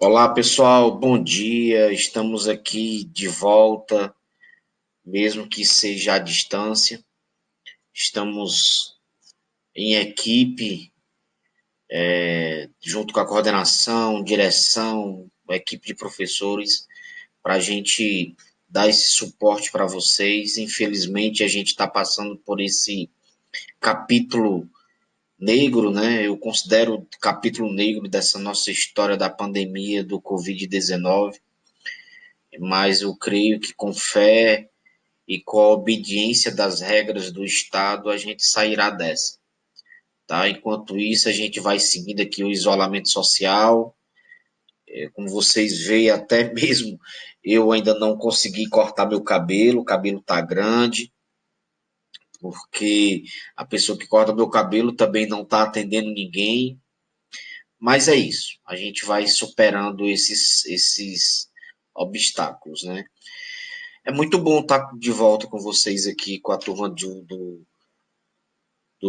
Olá, pessoal, bom dia. Estamos aqui de volta, mesmo que seja à distância. Estamos em equipe, junto com a coordenação, direção, a equipe de professores, para a gente dar esse suporte para vocês. Infelizmente, a gente está passando por esse capítulo negro, né? Eu considero o capítulo negro dessa nossa história da pandemia do Covid-19, mas eu creio que com fé e com a obediência das regras do Estado, a gente sairá dessa, tá? Enquanto isso, a gente vai seguindo aqui o isolamento social. Como vocês veem, até mesmo eu ainda não consegui cortar meu cabelo, o cabelo tá grande, porque a pessoa que corta meu cabelo também não está atendendo ninguém. Mas é isso, a gente vai superando esses obstáculos, né? É muito bom estar de volta com vocês aqui, com a turma do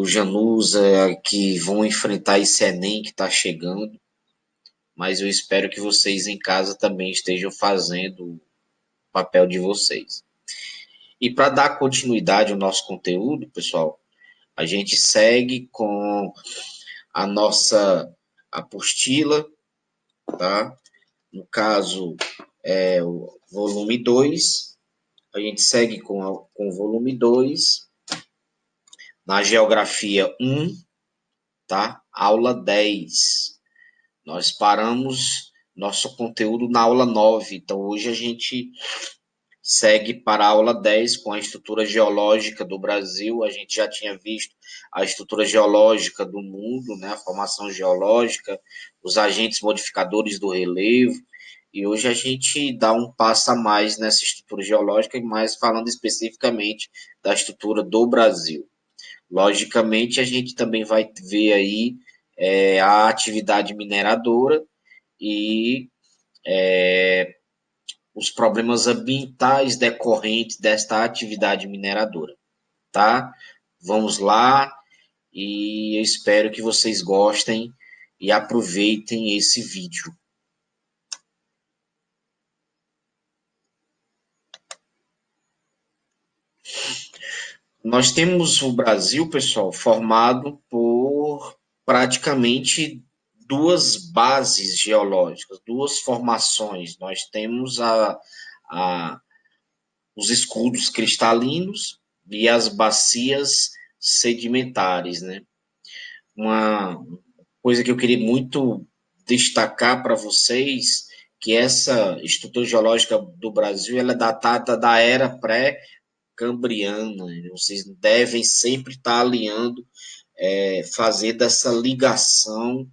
Janusa, que vão enfrentar esse Enem que está chegando, mas eu espero que vocês em casa também estejam fazendo o papel de vocês. E para dar continuidade ao nosso conteúdo, pessoal, a gente segue com a nossa apostila, tá? No caso, é o volume 2. A gente segue com o volume 2 na geografia 1, tá? Aula 10. Nós paramos nosso conteúdo na aula 9, então hoje a gente segue para a aula 10 com a estrutura geológica do Brasil. A gente já tinha visto a estrutura geológica do mundo, né, a formação geológica, os agentes modificadores do relevo, e hoje a gente dá um passo a mais nessa estrutura geológica, mas falando especificamente da estrutura do Brasil. Logicamente, a gente também vai ver aí a atividade mineradora e os problemas ambientais decorrentes desta atividade mineradora, tá? Vamos lá e eu espero que vocês gostem e aproveitem esse vídeo. Nós temos o Brasil, pessoal, formado por praticamente duas bases geológicas, duas formações. Nós temos a os escudos cristalinos e as bacias sedimentares, né? Uma coisa que eu queria muito destacar para vocês, que essa estrutura geológica do Brasil ela é datada da era pré-cambriana. Vocês devem sempre estar alinhando, fazer dessa ligação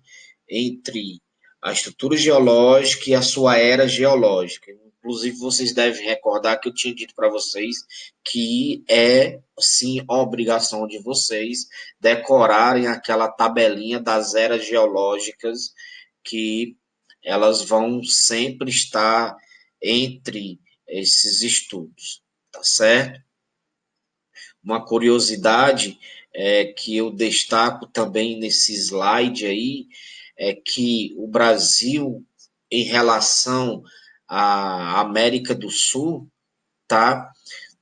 entre a estrutura geológica e a sua era geológica. Inclusive, vocês devem recordar que eu tinha dito para vocês que é, sim, obrigação de vocês decorarem aquela tabelinha das eras geológicas, que elas vão sempre estar entre esses estudos, tá certo? Uma curiosidade que eu destaco também nesse slide aí é que o Brasil, em relação à América do Sul, tá?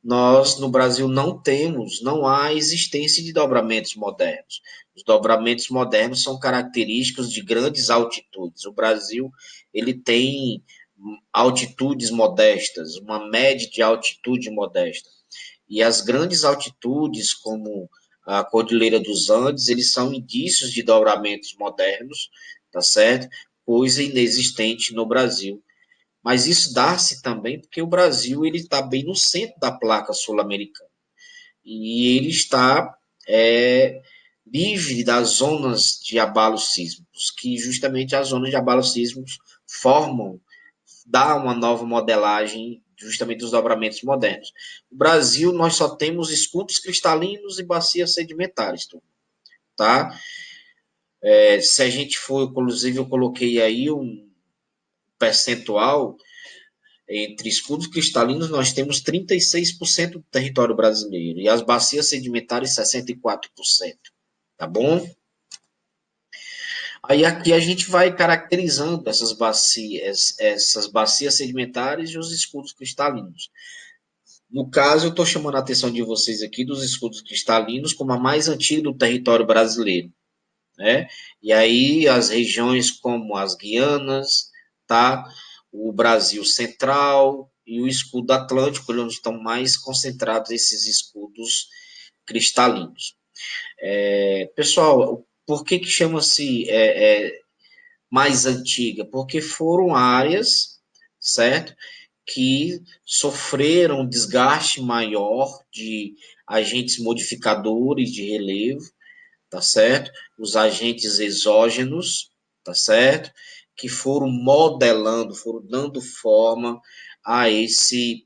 Nós no Brasil não há existência de dobramentos modernos. Os dobramentos modernos são característicos de grandes altitudes. O Brasil ele tem altitudes modestas, uma média de altitude modesta. E as grandes altitudes, como a Cordilheira dos Andes, eles são indícios de dobramentos modernos, tá certo? Coisa inexistente no Brasil. Mas isso dá-se também porque o Brasil ele está bem no centro da placa sul-americana e ele está é, livre das zonas de abalos sísmicos, que justamente as zonas de abalos sísmicos formam, dá uma nova modelagem justamente dos dobramentos modernos. No Brasil, nós só temos escudos cristalinos e bacias sedimentares, tá? Se a gente for, inclusive, eu coloquei aí um percentual entre escudos cristalinos, nós temos 36% do território brasileiro e as bacias sedimentares 64%, tá bom? Aí aqui a gente vai caracterizando essas bacias sedimentares e os escudos cristalinos. No caso, eu estou chamando a atenção de vocês aqui dos escudos cristalinos como a mais antiga do território brasileiro, né? E aí as regiões como as Guianas, tá? O Brasil Central e o escudo Atlântico, onde estão mais concentrados esses escudos cristalinos. Pessoal, por que chama-se mais antiga? Porque foram áreas, certo? Que sofreram um desgaste maior de agentes modificadores de relevo, tá certo? Os agentes exógenos, tá certo? Que foram modelando, foram dando forma a esse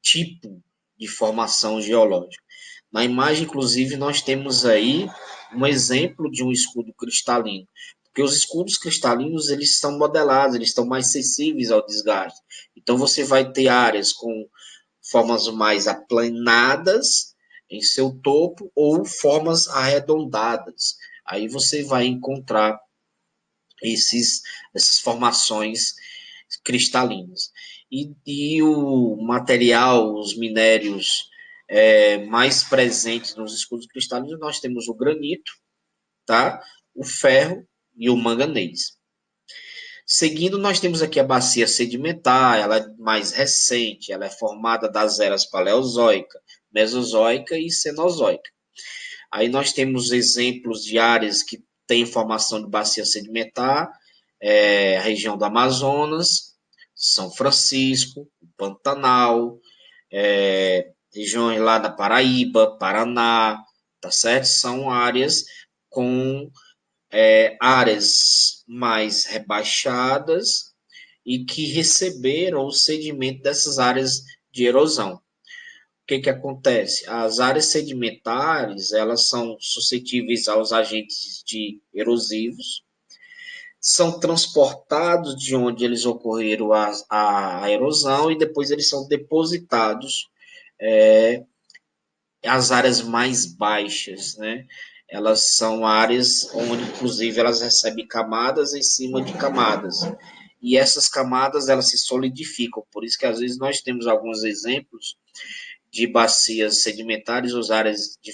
tipo de formação geológica. Na imagem, inclusive, nós temos aí um exemplo de um escudo cristalino, porque os escudos cristalinos eles estão modelados, eles estão mais sensíveis ao desgaste. Então você vai ter áreas com formas mais aplanadas em seu topo ou formas arredondadas. Aí você vai encontrar essas formações cristalinas. E o material, os minérios mais presentes nos escudos cristalinos, nós temos o granito, tá? O ferro e o manganês. Seguindo, nós temos aqui a bacia sedimentar, ela é mais recente, ela é formada das eras paleozoica, mesozoica e cenozoica. Aí nós temos exemplos de áreas que têm formação de bacia sedimentar, a região do Amazonas, São Francisco, Pantanal, regiões lá da Paraíba, Paraná, tá certo? São áreas com áreas mais rebaixadas e que receberam o sedimento dessas áreas de erosão. O que acontece? As áreas sedimentares, elas são suscetíveis aos agentes erosivos, são transportados de onde eles ocorreram a erosão e depois eles são depositados às áreas mais baixas, né? Elas são áreas onde, inclusive, elas recebem camadas em cima de camadas. E essas camadas, elas se solidificam. Por isso que, às vezes, nós temos alguns exemplos de bacias sedimentares ou áreas de